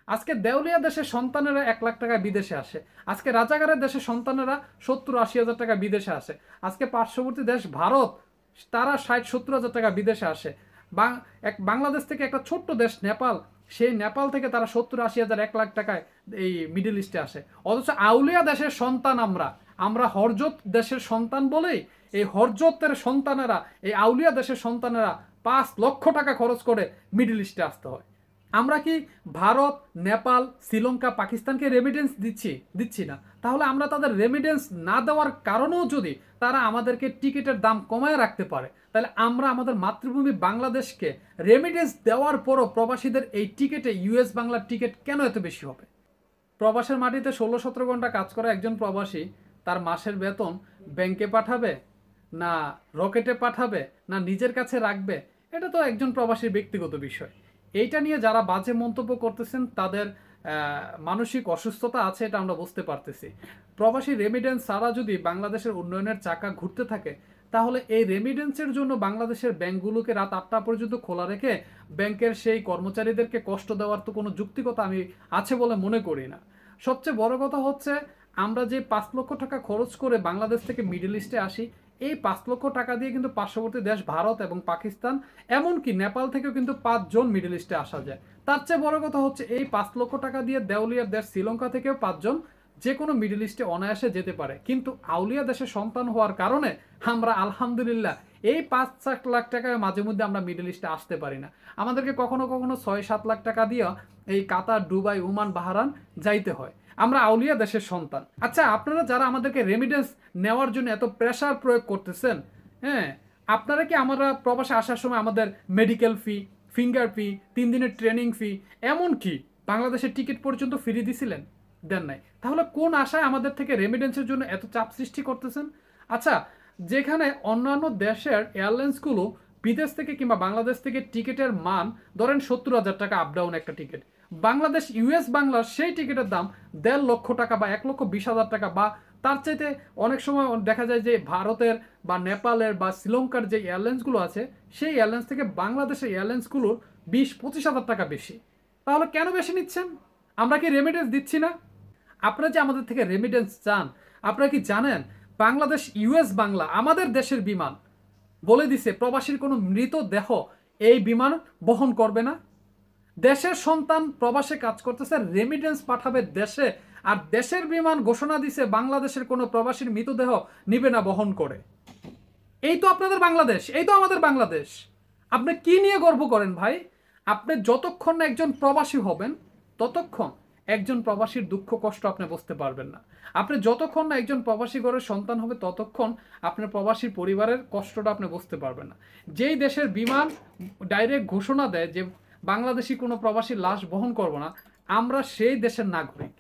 আজকে দেউলিয়া দেশের সন্তানেরা 1 লাখ টাকা বিদেশে আসে। আজকে রাজাকারের দেশের সন্তানেরা 70-80 হাজার টাকা বিদেশে আসে। আজকে পার্শ্ববর্তী দেশ ভারত, তারা 60-70 হাজার টাকা বিদেশে আসে। বাংলাদেশ থেকে একটা ছোট্ট দেশ নেপাল, সেই নেপাল থেকে তারা 70-80 হাজার 1 লাখ টাকায় এই মিডল ইস্টে আসে। অথচ আউলিয়া দেশের সন্তান আমরা, আমরা হরজত দেশের সন্তান বলেই এই হরজতের সন্তানেরা, এই আউলিয়া দেশের সন্তানেরা 5 লক্ষ টাকা খরচ করে মিডল ইস্টে আসতে হয়। আমরা কি ভারত, নেপাল, শ্রীলঙ্কা, পাকিস্তানকে রেমিটেন্স দিচ্ছি না? তাহলে আমরা তাদের রেমিটেন্স না দেওয়ার কারণেও যদি তারা আমাদেরকে টিকিটের দাম কমায় রাখতে পারে, তাহলে আমরা আমাদের মাতৃভূমি বাংলাদেশকে রেমিটেন্স দেওয়ার পরও প্রবাসীদের এই টিকিটে ইউএস বাংলার টিকিট কেন এত বেশি হবে? প্রবাসের মাটিতে 16-17 ঘন্টা কাজ করা একজন প্রবাসী তার মাসের বেতন ব্যাংকে পাঠাবে, না রকেটে পাঠাবে, না নিজের কাছে রাখবে, এটা তো একজন প্রবাসীর ব্যক্তিগত বিষয়। এইটা নিয়ে যারা বাজে মন্তব্য করতেছেন তাদের মানসিক অসুস্থতা আছে, এটা আমরা বুঝতে পারতেছি। প্রবাসী রেমিডেন্স ছাড়া যদি বাংলাদেশের উন্নয়নের চাকা ঘুরতে থাকে, তাহলে এই রেমিডেন্সের জন্য বাংলাদেশের ব্যাংকগুলোকে রাত 8টা পর্যন্ত খোলা রেখে ব্যাংকের সেই কর্মচারীদেরকে কষ্ট দেওয়ার তো কোনো যুক্তিকতা আমি আছে বলে মনে করি না। সবচেয়ে বড় কথা হচ্ছে, আমরা যে 5 লক্ষ টাকা খরচ করে বাংলাদেশ থেকে মিডল ইস্টে আসি, এই 5 লক্ষ টাকা দিয়ে কিন্তু পার্শ্ববর্তী দেশ ভারত এবং পাকিস্তান, এমনকি নেপাল থেকেও কিন্তু 5 জন মিডল ইস্টে আসা যায়। তার চেয়ে বড় কথা হচ্ছে, এই 5 লক্ষ টাকা দিয়ে দেউলিয়ার দেশ শ্রীলঙ্কা থেকেও 5 জন যে কোনো মিডল ইস্টে অনায়াসে যেতে পারে। কিন্তু আউলিয়া দেশের সন্তান হওয়ার কারণে আমরা আলহামদুলিল্লাহ এই 5-7 লাখ টাকায় মাঝে মধ্যে আমরা মিডল ইস্টে আসতে পারি না। আমাদেরকে কখনো কখনো 6-7 লাখ টাকা দিয়ে এই কাতার, দুবাই, ওমান, বাহরান যাইতে হয়। আমরা আউলিয়া দেশের সন্তান। আচ্ছা, আপনারা যারা আমাদেরকে রেমিডেন্স নেওয়ার জন্য এত প্রেশার প্রয়োগ করতেছেন, হ্যাঁ, আপনারা কি আমরা প্রবাসে আসার সময় আমাদের মেডিকেল ফি, ফিঙ্গার ফি, 3 দিনের ট্রেনিং ফি, এমন কি বাংলাদেশের টিকিট পর্যন্ত ফ্রি দিছিলেন? দেন নাই। তাহলে কোন আশায় আমাদের থেকে রেমিডেন্সের জন্য এত চাপ সৃষ্টি করতেছেন? আচ্ছা, যেখানে অন্যান্য দেশের এয়ারলাইন্সগুলো বিদেশ থেকে কিংবা বাংলাদেশ থেকে টিকিটের মান ধরেন 70 হাজার টাকা আপ ডাউন একটা টিকিট, বাংলাদেশ ইউএস বাংলার সেই টিকিটের দাম 1.5 লক্ষ টাকা বা 1,20,000 টাকা, বা তার চাইতে অনেক সময় দেখা যায় যে ভারতের বা নেপালের বা শ্রীলঙ্কার যে এয়ারলাইন্সগুলো আছে, সেই এয়ারলাইন্স থেকে বাংলাদেশের এয়ারলাইন্সগুলোর 20-25 হাজার টাকা বেশি। তাহলে কেন বেশি নিচ্ছেন? আমরা কি রেমিটেন্স দিচ্ছি না? আপনারা যে আমাদের থেকে রেমিটেন্স চান, আপনারা কি জানেন বাংলাদেশ ইউএস বাংলা আমাদের দেশের বিমান বলে দিছে প্রবাসীর কোনো মৃতদেহ এই বিমান বহন করবে না। দেশের সন্তান প্রবাসে কাজ করতেছে, রেমিটেন্স পাঠাবে দেশে, আর দেশের বিমান ঘোষণা দিছে বাংলাদেশের কোনো প্রবাসীর মৃতদেহ নিবে না বহন করে। এই তো আপনাদের বাংলাদেশ, এই তো আমাদের বাংলাদেশ। আপনি কি নিয়ে গর্ব করেন ভাই? আপনি যতক্ষণ না একজন প্রবাসী হবেন, ততক্ষণ একজন প্রবাসীর দুঃখ কষ্ট আপনি বুঝতে পারবেন না। আপনি যতক্ষণ না একজন প্রবাসী ঘরের সন্তান হবে, ততক্ষণ আপনার প্রবাসী পরিবারের কষ্টটা আপনি বুঝতে পারবেন না। যেই দেশের বিমান ডাইরেক্ট ঘোষণা দেয় যে বাংলাদেশি কোনো প্রবাসীর লাশ বহন করব না, আমরা সেই দেশের নাগরিক।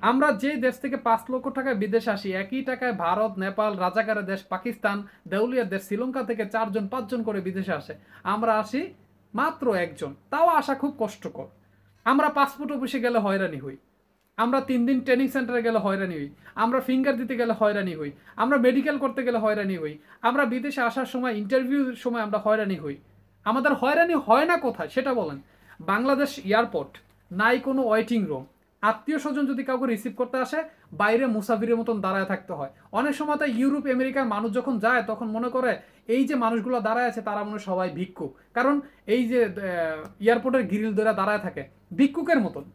আমরা যে দেশ থেকে 5 লক্ষ টাকায় বিদেশে আসি, একই টাকায় ভারত, নেপাল, রাজাকারের দেশ পাকিস্তান, দেউলিয়ার দেশ শ্রীলঙ্কা থেকে 4-5 জন করে বিদেশে আসে, আমরা আসি মাত্র 1 জন, তাও আসা খুব কষ্টকর। আমরা পাসপোর্ট অফিসে গেলে হয়রানি হই, আমরা 3 দিন ট্রেনিং সেন্টারে গেলে হয়রানি হই, আমরা ফিঙ্গার দিতে গেলে হয়রানি হই, আমরা মেডিকেল করতে গেলে হয়রানি হই, আমরা বিদেশে আসার সময় ইন্টারভিউর সময় আমরা হয়রানি হই। আমাদের হয়রানি হয় না কোথায় সেটা বলেন? বাংলাদেশ এয়ারপোর্ট নাই কোনো ওয়েটিং রুম, আত্মীয় স্বজন যদি কাউকে রিসিভ করতে আসে, বাইরে মুসাফিরের মতন দাঁড়ায় থাকতে হয়। অনেক সময় তাই ইউরোপ আমেরিকার মানুষ যখন যায়, তখন মনে করে এই যে মানুষগুলো দাঁড়ায় আছে তারা মনে সবাই ভিক্ষুক, কারণ এই যে এয়ারপোর্টের গ্রিল ধরে দাঁড়ায় থাকে ভিক্ষুকের মতন।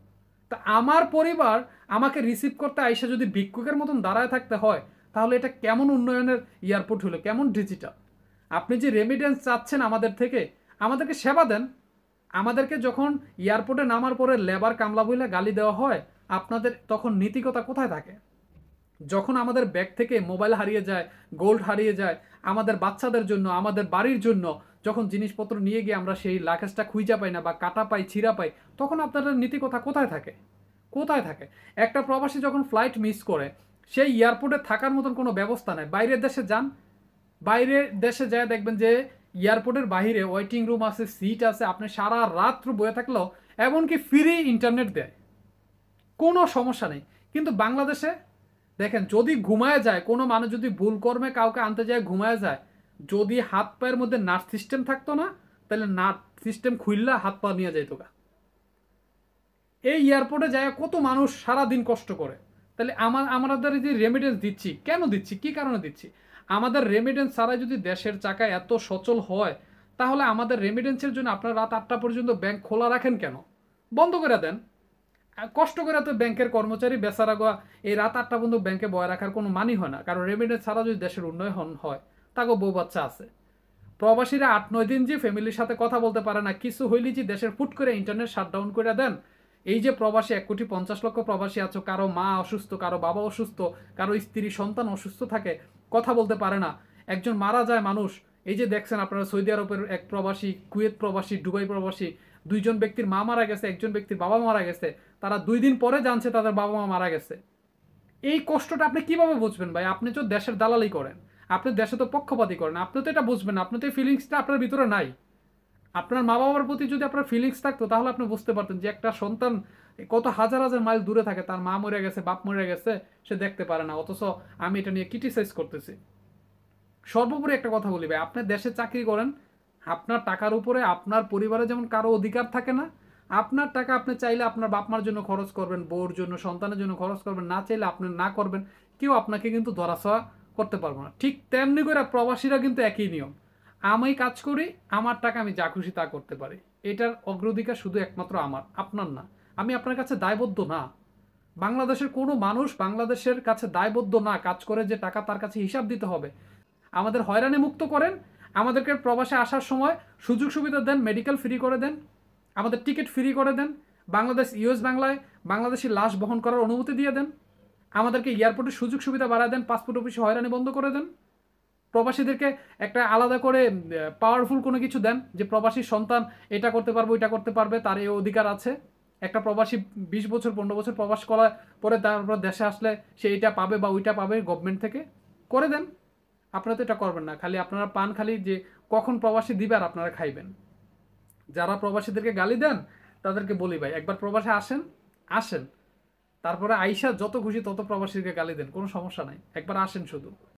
তা আমার পরিবার আমাকে রিসিভ করতে আইসা যদি ভিক্ষুকের মতন দাঁড়ায় থাকতে হয়, তাহলে এটা কেমন উন্নয়নের এয়ারপোর্ট হলো, কেমন ডিজিটাল? আপনি যে রেমিটেন্স চাচ্ছেন আমাদের থেকে, আমাদেরকে সেবা দেন। আমাদেরকে যখন এয়ারপোর্টে নামার পরে লেবার কামলা বইলা গালি দেওয়া হয়, আপনাদের তখন নীতিকতা কোথায় থাকে? যখন আমাদের ব্যাগ থেকে মোবাইল হারিয়ে যায়, গোল্ড হারিয়ে যায়, আমাদের বাচ্চাদের জন্য, আমাদের বাড়ির জন্য যখন জিনিসপত্র নিয়ে গিয়ে আমরা সেই লাকেজটা খুঁজে পাই না, বা কাটা পাই, ছিঁড়া পাই, তখন আপনাদের নীতিকথা কোথায় থাকে? কোথায় থাকে? একটা প্রবাসী যখন ফ্লাইট মিস করে, সেই এয়ারপোর্টে থাকার মতন কোনো ব্যবস্থা নেই। বাইরের দেশে যান, বাইরের দেশে যায় দেখবেন যে এয়ারপোর্টের বাইরে ওয়েটিং রুম আছে, সিট আছে, আপনি সারা রাত্র বয়ে থাকলেও এমনকি ফ্রি ইন্টারনেট দেয়, কোনো সমস্যা নেই। কিন্তু বাংলাদেশে দেখেন, যদি ঘুমায় যায় কোনো মানুষ, যদি ভুল কর্মে কাউকে আনতে যায় ঘুমায় যায়, যদি হাত পায়ের মধ্যে নার্ভ সিস্টেম থাকতো না, তাহলে নার্ভ সিস্টেম খুললা হাত পা নিয়ে যাইতো গা। এই এয়ারপোর্টে যায় কত মানুষ সারাদিন কষ্ট করে। তাহলে আমাদের যে রেমিটেন্স দিচ্ছি কেন দিচ্ছি, কি কারণে দিচ্ছি? আমাদের রেমিটেন্স ছাড়াই যদি দেশের চাকা এত সচল হয়, তাহলে আমাদের রেমিটেন্সের জন্য আপনারা রাত 8টা পর্যন্ত ব্যাংক খোলা রাখেন কেন? বন্ধ করে দেন। কষ্ট করে তো ব্যাংকের কর্মচারী বেচারা গোয়া এই রাত 8টা পর্যন্ত ব্যাংকে বয় রাখার কোনো মানি হয় না, কারণ রেমিটেন্স ছাড়া যদি দেশের উন্নয়ন হয়, তাকে বউ বাচ্চা আছে। প্রবাসীরা 8-9 দিন যে ফ্যামিলির সাথে কথা বলতে পারে না, কিছু হইলে যে দেশের ফুট করে ইন্টারনেট শাটডাউন করে দেন। এই যে প্রবাসী 1,50,00,000 প্রবাসী আছে, কারো মা অসুস্থ, কারো বাবা অসুস্থ, কারো স্ত্রী সন্তান অসুস্থ থাকে, কথা বলতে পারে না, একজন মারা যায় মানুষ। এই যে দেখছেন আপনারা সৌদি আরবের এক প্রবাসী, কুয়েত প্রবাসী, দুবাই প্রবাসী, দুইজন ব্যক্তির মা মারা গেছে, একজন ব্যক্তির বাবা মারা গেছে, তারা 2 দিন পরে জানছে তাদের বাবা মা মারা গেছে। এই কষ্টটা আপনি কিভাবে বুঝবেন ভাই? আপনি তো দেশের দালালি করেন, আপনি দেশে তো পক্ষপাতী করেন, আপনি তো এটা বুঝবেন, আপনি তো এই ফিলিংসটা আপনার ভিতরে নাই। আপনার মা বাবার প্রতি যদি আপনার ফিলিংস থাকতো, তাহলে আপনি বুঝতে পারতেন যে একটা সন্তান কত হাজার হাজার মাইল দূরে থাকে, তার মা মরে গেছে, বাপ মরে গেছে, সে দেখতে পারে না, অথচ আমি এটা নিয়ে ক্রিটিসাইজ করতেছি। সর্বোপরি একটা কথা বলি ভাই, আপনি দেশে চাকরি করেন, আপনার টাকার উপরে আপনার পরিবারে যেমন কারো অধিকার থাকে না। আপনার টাকা আপনি চাইলে আপনার বাপ মার জন্য খরচ করবেন, বউর জন্য, সন্তানের জন্য খরচ করবেন, না চাইলে আপনি না করবেন, কেউ আপনাকে কিন্তু ধরাছোঁয়া করতে পারবো না। ঠিক তেমনি করে প্রবাসীরা কিন্তু একই নিয়ম। আমি কাজ করি, আমার টাকা আমি যা খুশি তা করতে পারি, এটার অগ্রাধিকার শুধু একমাত্র আমার, আপনার না। আমি আপনার কাছে দায়বদ্ধ না। বাংলাদেশের কোনো মানুষ বাংলাদেশের কাছে দায়বদ্ধ না কাজ করে যে টাকা তার কাছে হিসাব দিতে হবে। আমাদের হয়রানি মুক্ত করেন, আমাদেরকে প্রবাসে আসার সময় সুযোগ সুবিধা দেন, মেডিকেল ফ্রি করে দেন, আমাদের টিকিট ফ্রি করে দেন, বাংলাদেশ ইউএস বাংলায় বাংলাদেশি লাশ বহন করার অনুমতি দিয়ে দেন, আমাদেরকে এয়ারপোর্টের সুযোগ সুবিধা বাড়ায় দেন, পাসপোর্ট অফিসে হয়রানি বন্ধ করে দেন। প্রবাসীদেরকে একটা আলাদা করে পাওয়ারফুল কোনো কিছু দেন, যে প্রবাসী সন্তান এটা করতে পারবে, ওইটা করতে পারবে, তার এই অধিকার আছে। একটা প্রবাসী 20 বছর 15 বছর প্রবাস করার পরে তারপর দেশে আসলে সে এটা পাবে বা ওইটা পাবে গভর্নমেন্ট থেকে, করে দেন। আপনারা তো এটা করবেন না, খালি আপনারা পান খালি যে কখন প্রবাসী দিবে আর আপনারা খাইবেন। যারা প্রবাসীদেরকে গালি দেন তাদেরকে বলি ভাই, একবার প্রবাসে আসেন, আসেন, তারপরে আইসা যত খুশি তত প্রবাসীকে গালি দেন, কোনো সমস্যা নাই, একবার আসেন শুধু।